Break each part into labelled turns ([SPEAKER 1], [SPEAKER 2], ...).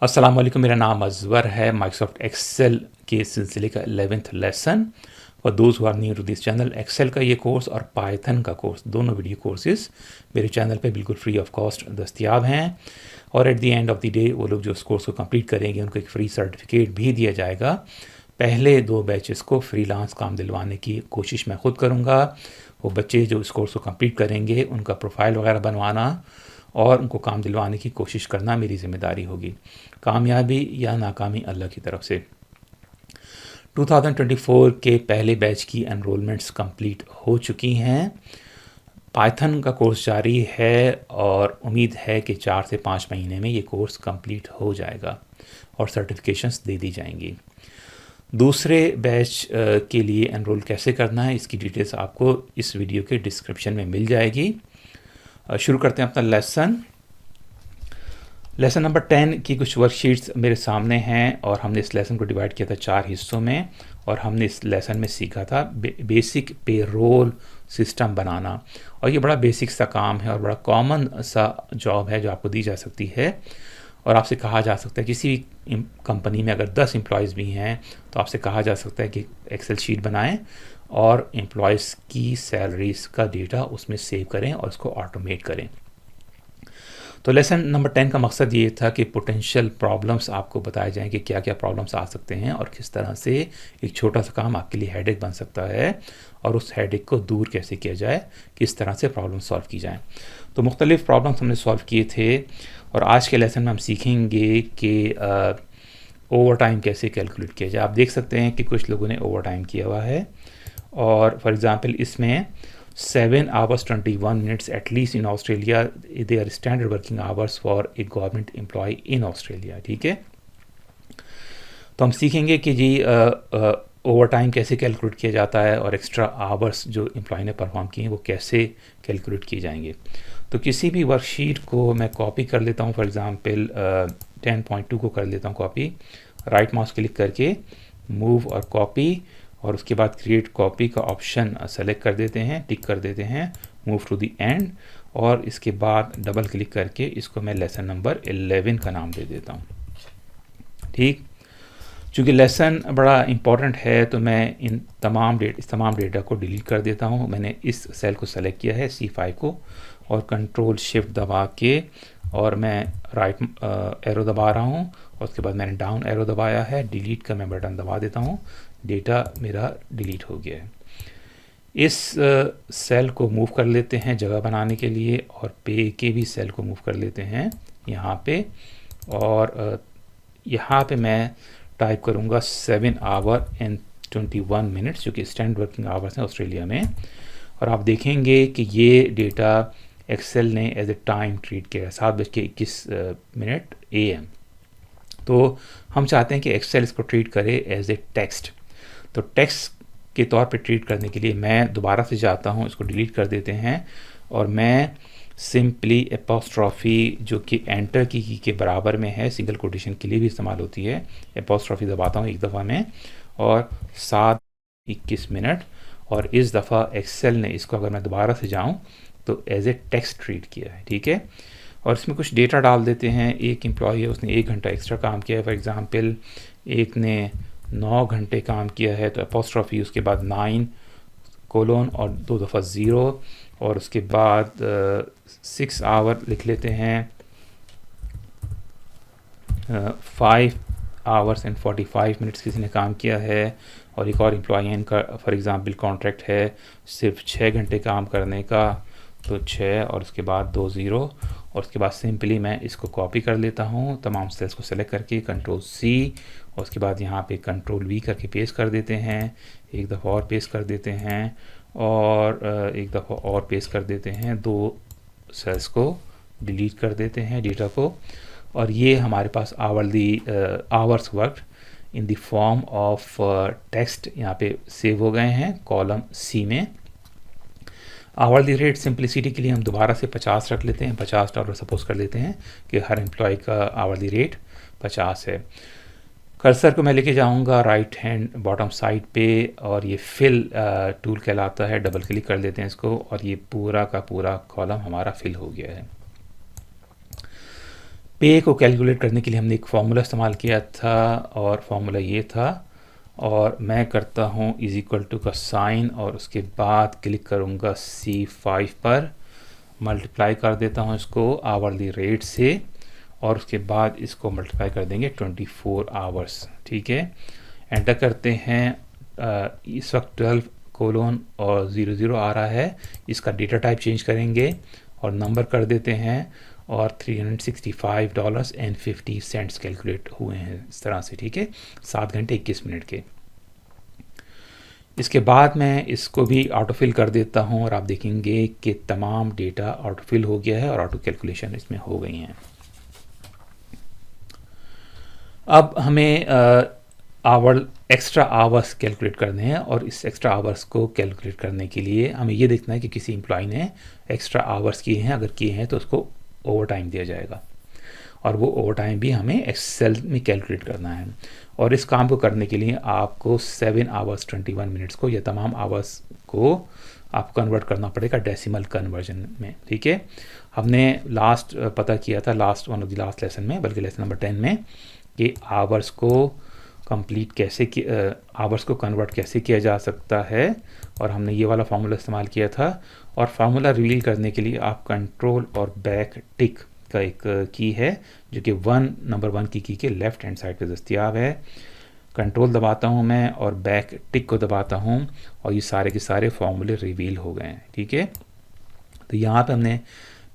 [SPEAKER 1] अस्सलाम वालेकुम, मेरा नाम अज़वर है। माइक्रोसॉफ्ट एक्सेल के सिलसिले का 11th lesson for those who are new to this channel. Excel का ये कोर्स और पाइथन का कोर्स, दोनों वीडियो कोर्सेज मेरे चैनल पे बिल्कुल फ्री ऑफ कॉस्ट दस्तियाब हैं। और at the end of the day वो लोग जो इस कोर्स को कंप्लीट करेंगे उनको एक फ्री सर्टिफिकेट भी दिया जाएगा। पहले 2 बैचेस को फ्रीलांस काम दिलवाने की कोशिश मैं ख़ुद करूँगा। वो बच्चे जो इस कोर्स को कंप्लीट करेंगे उनका प्रोफाइल वगैरह बनवाना और उनको काम दिलवाने की कोशिश करना मेरी ज़िम्मेदारी होगी। कामयाबी या नाकामी अल्लाह की तरफ से। 2024 के पहले बैच की एनरोलमेंट्स कंप्लीट हो चुकी हैं। पाइथन का कोर्स जारी है और उम्मीद है कि 4 से 5 महीने में ये कोर्स कंप्लीट हो जाएगा और सर्टिफिकेशंस दे दी जाएंगी। दूसरे बैच के लिए एनरोल कैसे करना है इसकी डिटेल्स आपको इस वीडियो के डिस्क्रिप्शन में मिल जाएगी। शुरू करते हैं अपना लेसन नंबर 10 की कुछ वर्कशीट्स मेरे सामने हैं और हमने इस लेसन को डिवाइड किया था 4 हिस्सों में और हमने इस लेसन में सीखा था बेसिक पेरोल सिस्टम बनाना। और ये बड़ा बेसिक सा काम है और बड़ा कॉमन सा जॉब है जो आपको दी जा सकती है। और आपसे कहा जा सकता है किसी भी कंपनी में अगर 10 एम्प्लॉयज़ भी हैं तो आपसे कहा जा सकता है कि एक्सेल शीट बनाएं और एम्प्लॉयज़ की सैलरीज का डेटा उसमें सेव करें और उसको ऑटोमेट करें। तो लेसन नंबर 10 का मकसद ये था कि पोटेंशियल प्रॉब्लम्स आपको बताए जाएं कि क्या क्या प्रॉब्लम्स आ सकते हैं और किस तरह से एक छोटा सा काम आपके लिए हेडेक बन सकता है और उस हेडेक को दूर कैसे किया जाए, किस तरह से प्रॉब्लम सॉल्व की जाए। तो मुख्तलिफ प्रॉब्लम्स हमने सॉल्व किए थे और आज के लेसन में हम सीखेंगे कि ओवर टाइम कैसे कैलकुलेट किया जाए। आप देख सकते हैं कि कुछ लोगों ने ओवर टाइम किया हुआ है और फॉर एग्ज़ाम्पल इसमें 7 hours 21 minutes at least in Australia, they are standard working hours for a government employee in Australia। ठीक है, तो हम सीखेंगे कि जी ओवर टाइम कैसे कैलकुलेट किया जाता है और एक्स्ट्रा आवर्स जो एम्प्लॉय ने परफॉर्म किए हैं वो कैसे कैलकुलेट किए जाएंगे। तो किसी भी वर्कशीट को मैं कॉपी कर लेता हूँ, फॉर एग्ज़ाम्पल 10.2 को कर लेता हूँ कॉपी, राइट माउस क्लिक करके मूव और कॉपी और उसके बाद क्रिएट कॉपी का ऑप्शन सेलेक्ट कर देते हैं, टिक कर देते हैं, मूव टू द एंड और इसके बाद डबल क्लिक करके इसको मैं लेसन नंबर 11 का नाम दे देता हूँ। ठीक, चूँकि लेसन बड़ा इम्पॉर्टेंट है तो मैं इस तमाम डेटा को डिलीट कर देता हूँ। मैंने इस सेल को सेलेक्ट किया है C5 को और कंट्रोल शिफ्ट दबा के और मैं राइट एरो दबा रहा हूँ और उसके बाद मैंने डाउन एरो दबाया है, डिलीट का मैं बटन दबा देता हूँ, डेटा मेरा डिलीट हो गया है। इस सेल को मूव कर लेते हैं जगह बनाने के लिए और पे के भी सेल को मूव कर लेते हैं यहाँ पे और यहाँ पे मैं टाइप करूँगा 7 hour and 21 minutes जो कि स्टैंडर्ड वर्किंग आवर्स हैं ऑस्ट्रेलिया में। और आप देखेंगे कि ये डेटा एक्सेल ने एज ए टाइम ट्रीट किया 7:21 AM। तो हम चाहते हैं कि एक्सेल इसको ट्रीट करे एज ए टेक्स्ट। तो टेक्स्ट के तौर पे ट्रीट करने के लिए मैं दोबारा से जाता हूँ, इसको डिलीट कर देते हैं और मैं सिंपली एपोस्ट्रॉफी जो कि एंटर की के बराबर में है, सिंगल कोटेशन के लिए भी इस्तेमाल होती है, एपोस्ट्रॉफी दबाता हूँ एक दफ़ा में और 7:21 और इस दफ़ा एक्सेल ने इसको अगर मैं दोबारा से जाऊँ तो एज ए टेक्स्ट ट्रीट किया है। ठीक है, और इसमें कुछ डेटा डाल देते हैं। एक एम्प्लॉय है, उसने 1 घंटा एक्स्ट्रा काम किया है, फॉर एग्ज़ाम्पल एक ने 9 घंटे काम किया है तो एपोस्ट्रॉफी उसके बाद 9 कोलोन और 2 दफ़ा 0 और उसके बाद 6 आवर लिख लेते हैं, 5 hours and 45 minutes किसी ने काम किया है और एक और एम्प्लॉय का फॉर एग्ज़ाम्पल कॉन्ट्रैक्ट है सिर्फ 6 घंटे काम करने का तो 6 और उसके बाद 2 0 और उसके बाद सिंपली मैं इसको कॉपी कर लेता हूँ तमाम सेल्स को सेलेक्ट करके कंट्रोल C और उसके बाद यहाँ पे कंट्रोल V करके पेस्ट कर देते हैं, एक दफ़ा और पेस्ट कर देते हैं और एक दफ़ा और पेस्ट कर देते हैं, 2 सेल्स को डिलीट कर देते हैं डेटा को और ये हमारे पास hours work in the form of text यहाँ पे सेव हो गए हैं कॉलम C में। आवरली रेट सिंप्लिसिटी के लिए हम दोबारा से 50 रख लेते हैं, $50 सपोज कर लेते हैं कि हर एम्प्लॉय का आवरली रेट 50 है। कर्सर को मैं लेके जाऊंगा राइट हैंड बॉटम साइड पे और ये फिल टूल कहलाता है, डबल क्लिक कर देते हैं इसको और ये पूरा का पूरा कॉलम हमारा फिल हो गया है। पे को कैलकुलेट करने के लिए हमने एक फार्मूला इस्तेमाल किया था और फार्मूला ये था, और मैं करता हूँ इज इक्वल टू का साइन और उसके बाद क्लिक करूँगा C5 पर, मल्टीप्लाई कर देता हूँ इसको आवरली रेट से, और उसके बाद इसको मल्टीप्लाई कर देंगे 24 आवर्स। ठीक है, एंटर करते हैं। इस वक्त 12 कोलोन और 00 आ रहा है, इसका डेटा टाइप चेंज करेंगे और नंबर कर देते हैं, और $365.50 कैलकुलेट हुए हैं इस तरह से। ठीक है, 7 घंटे 21 मिनट के। इसके बाद मैं इसको भी ऑटोफिल कर देता हूँ और आप देखेंगे कि तमाम डेटा ऑटोफिल हो गया है और ऑटो कैलकुलेशन इसमें हो गई हैं। अब हमें एक्स्ट्रा आवर्स कैलकुलेट करने हैं, और इस एक्स्ट्रा आवर्स को कैलकुलेट करने के लिए हमें ये देखना है कि किसी एम्प्लॉय ने एक्स्ट्रा आवर्स किए हैं, अगर किए हैं तो उसको ओवर टाइम दिया जाएगा, और वो ओवर टाइम भी हमें एक्सेल में कैलकुलेट करना है। और इस काम को करने के लिए आपको 7 आवर्स 21 मिनट्स को, या तमाम आवर्स को आपको कन्वर्ट करना पड़ेगा डेसिमल कन्वर्जन में। ठीक है, हमने लास्ट पता किया था लास्ट लेसन में, बल्कि लेसन नंबर 10 में, कि आवर्स को कंप्लीट कैसे आवर्स को कन्वर्ट कैसे किया जा सकता है, और हमने ये वाला फार्मूला इस्तेमाल किया था। और फार्मूला रिवील करने के लिए आप कंट्रोल और बैक टिक का एक की है, जो कि नंबर 1 की के लेफ़्ट हैंड साइड पे दस्तियाब है। कंट्रोल दबाता हूँ मैं और बैक टिक को दबाता हूँ, और ये सारे के सारे फार्मूले रिवील हो गए हैं। ठीक है, तो यहाँ पे हमने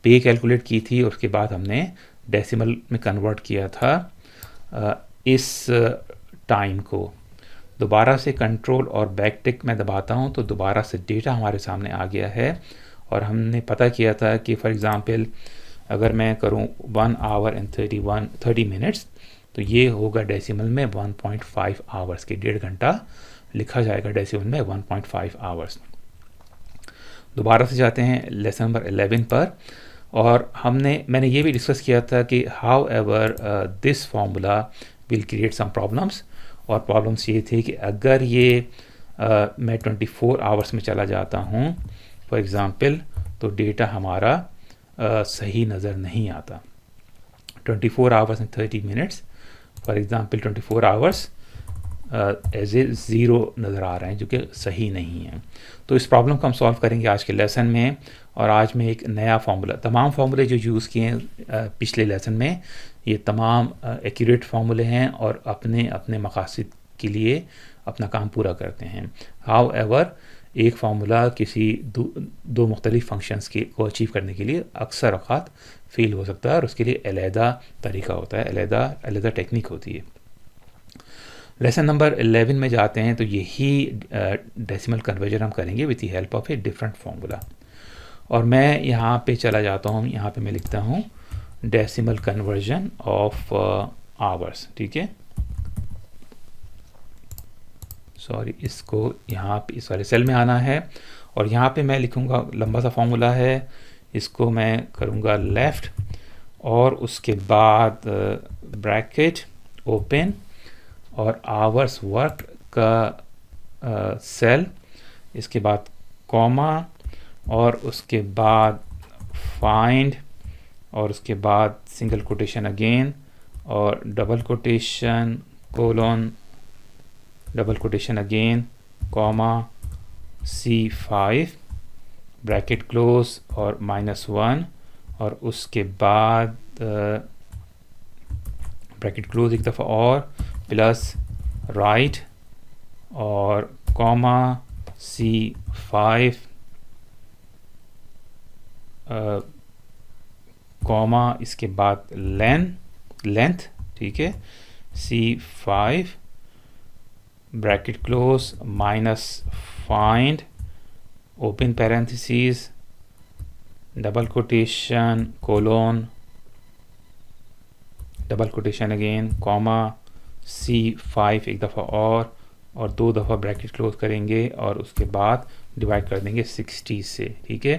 [SPEAKER 1] पे कैलकुलेट की थी, उसके बाद हमने डेसिमल में कन्वर्ट किया था इस टाइम को। दोबारा से कंट्रोल और बैक टिक मैं दबाता हूँ तो दोबारा से डेटा हमारे सामने आ गया है, और हमने पता किया था कि फॉर एग्ज़ाम्पल अगर मैं करूँ 1 आवर एंड 30 मिनट्स, तो ये होगा डेसिमल में 1.5 आवर्स के, 1.5 घंटा लिखा जाएगा डेसिमल में 1.5 आवर्स। दोबारा से जाते हैं लेसन नंबर 11 पर, और मैंने ये भी डिस्कस किया था कि however this formula will create some problems, और प्रॉब्लम्स ये थे कि अगर ये मैं 24 आवर्स में चला जाता हूँ फॉर एग्ज़ाम्पल, तो डेटा हमारा सही नज़र नहीं आता। 24 hours and 30 minutes, for example 24 hours as a zero नज़र आ रहे हैं, जो कि सही नहीं है। तो इस प्रॉब्लम को हम सॉल्व करेंगे आज के लेसन में, और आज में एक नया फार्मूला, तमाम फार्मूले जो यूज़ किए हैं पिछले लेसन में, ये तमाम एक्यूरेट फार्मूले हैं और अपने अपने मकासद के लिए अपना काम पूरा करते हैं। हाउ एवर एक फार्मूला किसी दो मुख्तलिफ फंक्शंस को अचीव करने के लिए अक्सर औक़ात फेल हो सकता है, और उसके लिए अलहदा तरीका होता है, अलहदा टेक्निक होती है। लेसन नंबर 11 में जाते हैं, तो यही डेसिमल कन्वर्जन हम करेंगे with the help of a different formula. और मैं यहाँ पे चला जाता हूँ, यहाँ पे मैं लिखता हूँ डेसिमल कन्वर्जन ऑफ आवर्स। ठीक है, सॉरी, इसको यहाँ पे इस वाले सेल में आना है, और यहाँ पे मैं लिखूँगा, लंबा सा फार्मूला है, इसको मैं करूँगा लेफ़्ट, और उसके बाद ब्रैकेट ओपन, और आवर्स वर्क का सेल, इसके बाद कॉमा, और उसके बाद फाइंड, और उसके बाद सिंगल कोटेशन अगेन, और double quotation colon, double quotation again, comma, C5 bracket close और -1, और उसके बाद ब्रैकेट क्लोज एक दफ़ा और, प्लस राइट, और कॉमा, C5 कॉमा, इसके बाद लेंथ। ठीक है, C5 bracket close minus find open parenthesis double quotation colon, double quotation again, comma, C5 एक दफ़ा और 2 दफ़ा ब्रैकेट क्लोज करेंगे, और उसके बाद डिवाइड कर देंगे 60 से। ठीक है,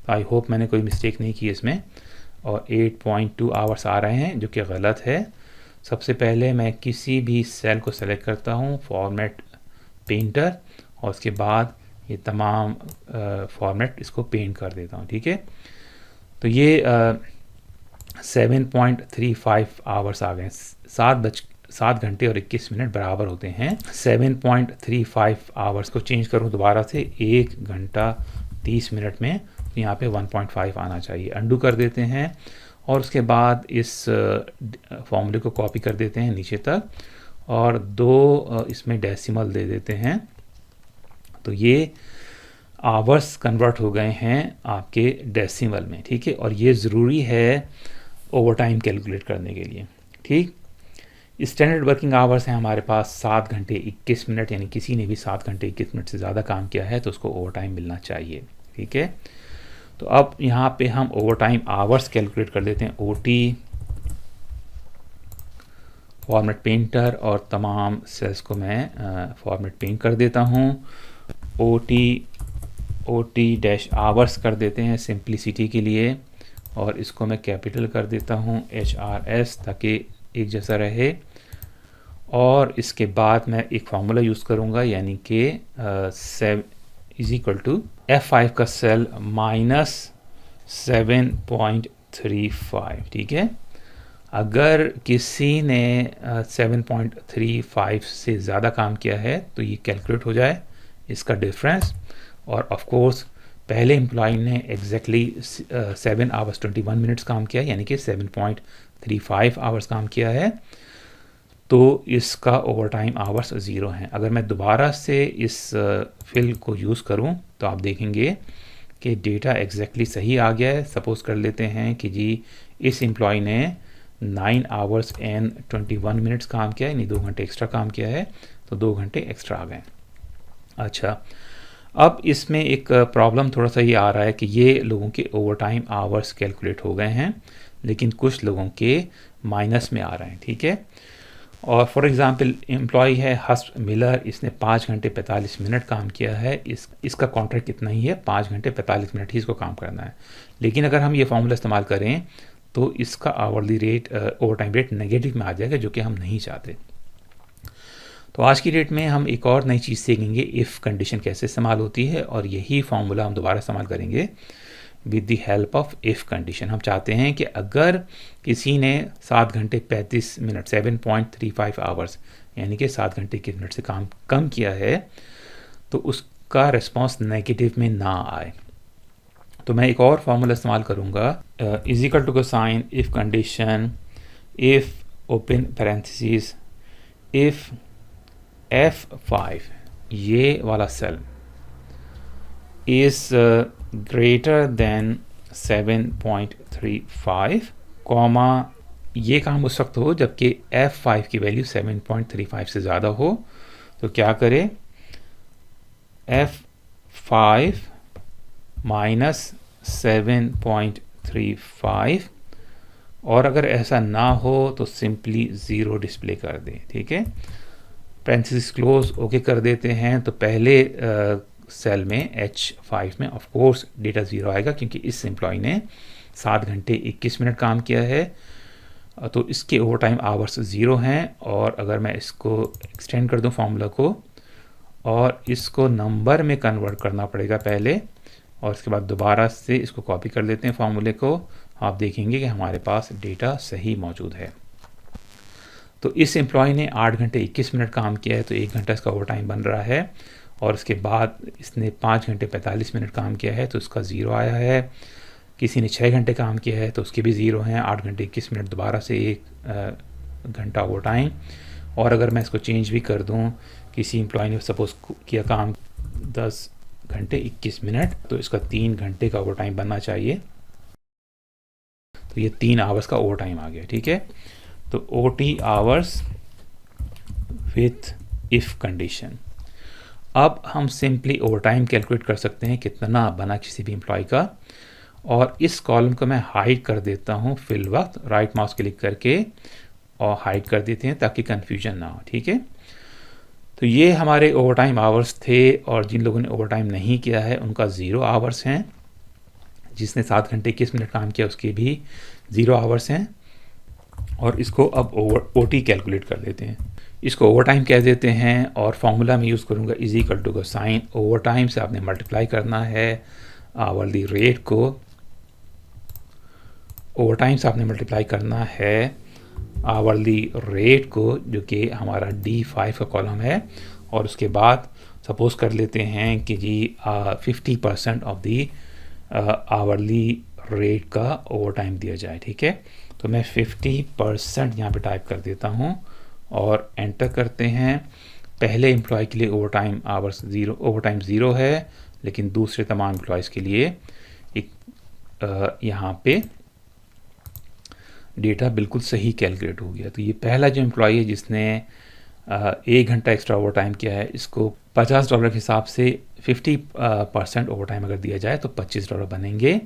[SPEAKER 1] तो आई होप मैंने कोई मिस्टेक नहीं की इसमें, और 8.2 आवर्स आ रहे हैं, जो कि गलत है। सबसे पहले मैं किसी भी सेल को सेलेक्ट करता हूँ, फॉर्मेट पेंटर, और उसके बाद ये तमाम फॉर्मेट इसको पेंट कर देता हूँ। ठीक है, तो ये 7.35 आवर्स आ गए। 7 घंटे और 21 मिनट बराबर होते हैं 7.35 आवर्स। को चेंज करूँ दोबारा से 1 घंटा 30 मिनट में, तो यहाँ पे 1.5 आना चाहिए। अंडू कर देते हैं और उसके बाद इस फॉर्मूले को कॉपी कर देते हैं नीचे तक और 2 इसमें डेसिमल दे देते हैं, तो ये आवर्स कन्वर्ट हो गए हैं आपके डेसिमल में, ठीक है। और ये ज़रूरी है ओवर टाइम कैलकुलेट करने के लिए, ठीक। स्टैंडर्ड वर्किंग आवर्स हैं हमारे पास 7 घंटे 21 मिनट, यानी किसी ने भी 7 घंटे 21 मिनट से ज़्यादा काम किया है तो उसको ओवर टाइम मिलना चाहिए, ठीक है। तो अब यहाँ पे हम ओवर टाइम आवर्स कैलकुलेट कर लेते हैं। ओटी फॉर्मेट पेंटर और तमाम सेल्स को मैं फॉर्मेट पेंट कर देता हूँ। ओटी डैश आवर्स कर देते हैं सिंप्लिसिटी के लिए और इसको मैं कैपिटल कर देता हूँ HRS ताकि एक जैसा रहे। और इसके बाद मैं एक फार्मूला यूज़ करूँगा, यानी कि इज इक्वल टू F5 का सेल -7.35, ठीक है। अगर किसी ने 7.35 से ज़्यादा काम किया है तो ये कैलकुलेट हो जाए इसका डिफरेंस। और ऑफ कोर्स पहले एम्प्लॉय ने एग्जैक्टली 7 आवर्स 21 मिनट्स काम किया, यानी कि 7.35 आवर्स काम किया है, तो इसका ओवर टाइम आवर्स 0 हैं। अगर मैं दोबारा से इस फिल को यूज़ करूं तो आप देखेंगे कि डेटा एग्जैक्टली सही आ गया है। सपोज़ कर लेते हैं कि जी इस एम्प्लॉय ने 9 आवर्स एंड 21 मिनट्स काम किया है, यानी 2 घंटे एक्स्ट्रा काम किया है, तो 2 घंटे एक्स्ट्रा आ गए। अच्छा, अब इसमें एक प्रॉब्लम थोड़ा सा ये आ रहा है कि ये लोगों के ओवर टाइम आवर्स कैलकुलेट हो गए हैं, लेकिन कुछ लोगों के माइनस में आ रहे हैं, ठीक है। और फॉर एग्ज़ाम्पल एम्प्लॉय है हस्प मिलर, इसने 5 घंटे 45 मिनट काम किया है। इसका कॉन्ट्रैक्ट कितना ही है, 5 घंटे 45 मिनट ही इसको काम करना है। लेकिन अगर हम ये फॉर्मूला इस्तेमाल करें तो इसका hourly rate over time rate negative में आ जाएगा, जो कि हम नहीं चाहते। तो आज की डेट में हम एक और नई चीज़ सीखेंगे, इफ़ कंडीशन कैसे इस्तेमाल होती है, और यही फार्मूला हम दोबारा इस्तेमाल करेंगे with the help of if condition. हम चाहते हैं कि अगर किसी ने 7 घंटे 35 मिनट 7.35 आवर्स यानी कि 7 घंटे 21 मिनट से काम कम किया है तो उसका रिस्पॉन्स नेगेटिव में ना आए। तो मैं एक और फार्मूला इस्तेमाल करूँगा, इज इक्वल टू का sign if condition, if open parenthesis, if F5 ये वाला cell is greater than 7.35 comma, ये काम उस वक्त हो जबकि F5 की वैल्यू 7.35 से ज़्यादा हो। तो क्या करें, F5 माइनस 7.35, और अगर ऐसा ना हो तो सिंपली 0 डिस्प्ले कर दें, ठीक है। पैरेंथेसिस क्लोज ओके कर देते हैं। तो पहले सेल में H5 में ऑफ कोर्स डेटा 0 आएगा क्योंकि इस एम्प्लॉय ने 7 घंटे 21 मिनट काम किया है, तो इसके ओवर टाइम आवर्स 0 हैं। और अगर मैं इसको एक्सटेंड कर दूं फार्मूला को, और इसको नंबर में कन्वर्ट करना पड़ेगा पहले, और इसके बाद दोबारा से इसको कॉपी कर लेते हैं फार्मूले को, आप देखेंगे कि हमारे पास डेटा सही मौजूद है। तो इस एम्प्लॉय ने 8 घंटे 21 मिनट काम किया है, तो 1 घंटा इसका ओवर टाइम बन रहा है। और उसके बाद इसने 5 घंटे 45 मिनट काम किया है, तो इसका 0 आया है। किसी ने 6 घंटे काम किया है तो उसके भी 0 हैं। 8 घंटे 21 मिनट दोबारा से 1 घंटा ओवर टाइम। और अगर मैं इसको चेंज भी कर दूं, किसी एम्प्लॉय ने सपोज किया काम 10 घंटे 21 मिनट, तो इसका 3 घंटे का ओवर टाइम बनना चाहिए। तो ये 3 आवर्स का ओवर टाइम आ गया, ठीक है। तो OT hours with if condition. अब हम सिंपली ओवर टाइम कैलकुलेट कर सकते हैं कितना बना किसी भी एम्प्लॉय का, और इस कॉलम को मैं हाइड कर देता हूँ फिल वक्त, राइट माउस क्लिक करके और हाइड कर देते हैं ताकि कन्फ्यूजन ना हो, ठीक है। तो ये हमारे ओवर टाइम आवर्स थे, और जिन लोगों ने ओवर टाइम नहीं किया है उनका 0 आवर्स हैं। जिसने 7 घंटे 21 मिनट काम किया उसके भी 0 आवर्स हैं। और इसको अब OT कैलकुलेट कर लेते हैं। इसको ओवर टाइम कह देते हैं, और फार्मूला में यूज़ करूँगा इज इक्वल टू का साइन, ओवर टाइम से आपने मल्टीप्लाई करना है आवरली रेट को ओवर टाइम से आपने मल्टीप्लाई करना है आवरली रेट को, जो कि हमारा D5 का कॉलम है, और उसके बाद सपोज कर लेते हैं कि जी 50% ऑफ दी आवरली रेट का ओवर टाइम दिया जाए। ठीक है, तो मैं 50% यहाँ पे टाइप कर देता हूँ और एंटर करते हैं। पहले एम्प्लॉय के लिए over time hours over time zero है, लेकिन दूसरे तमाम एम्प्लॉयज़ के लिए एक यहाँ पे डेटा बिल्कुल सही कैलकुलेट हो गया। तो ये पहला जो एम्प्लॉय है जिसने 1 घंटा एक्स्ट्रा ओवर टाइम किया है, इसको $50 के हिसाब से 50% ओवर टाइम अगर दिया जाए तो $25 बनेंगे,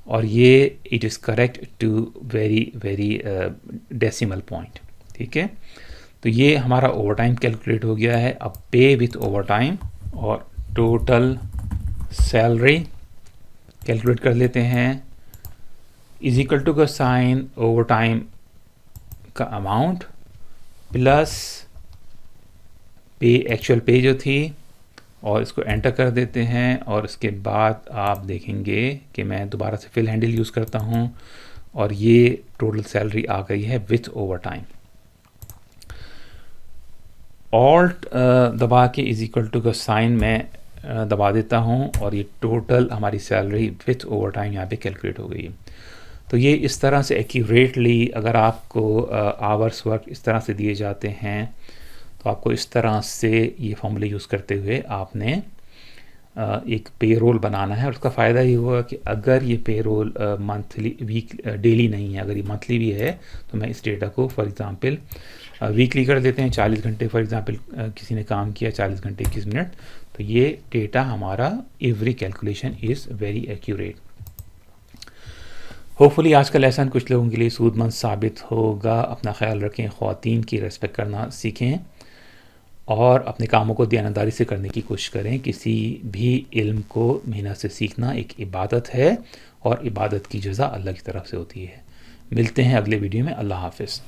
[SPEAKER 1] और ये it is correct to very decimal point. ठीक है, तो ये हमारा ओवर टाइम कैलकुलेट हो गया है। अब पे विथ ओवर टाइम और टोटल सैलरी कैलकुलेट कर लेते हैं। इज इक्वल टू का साइन ओवर टाइम का अमाउंट प्लस पे, एक्चुअल पे जो थी, और इसको एंटर कर देते हैं। और इसके बाद आप देखेंगे कि मैं दोबारा से फिल हैंडल यूज़ करता हूँ और ये टोटल सैलरी आ गई है विथ ओवर टाइम। ऑल्ट दबा के इज इक्वल टू का साइन मैं दबा देता हूँ और ये टोटल हमारी सैलरी विथ ओवर टाइम यहाँ पे कैलकुलेट हो गई। तो ये इस तरह से एक्यूरेटली, अगर आपको आवर्स वर्क इस तरह से दिए जाते हैं तो आपको इस तरह से ये फॉर्मूले यूज़ करते हुए आपने एक पेरोल बनाना है। और उसका फ़ायदा ये हुआ कि अगर ये पेरोल मंथली डेली नहीं है, अगर ये मंथली भी है, तो मैं इस डेटा को फॉर एग्ज़ाम्पल वीकली कर देते हैं। 40 घंटे फॉर एग्ज़ाम्पल किसी ने काम किया, 40 घंटे 21 मिनट, तो ये डेटा हमारा every calculation is very accurate. Hopefully आज का लेसन कुछ लोगों के लिए सूदमंद साबित होगा। अपना ख्याल रखें, ख़वातीन की रेस्पेक्ट करना सीखें और अपने कामों को दयानतदारी से करने की कोशिश करें। किसी भी इल्म को मेहनत से सीखना एक इबादत है और इबादत की जज़ा अल्लाह की तरफ से होती है। मिलते हैं अगले वीडियो में। अल्लाह हाफ़िज़।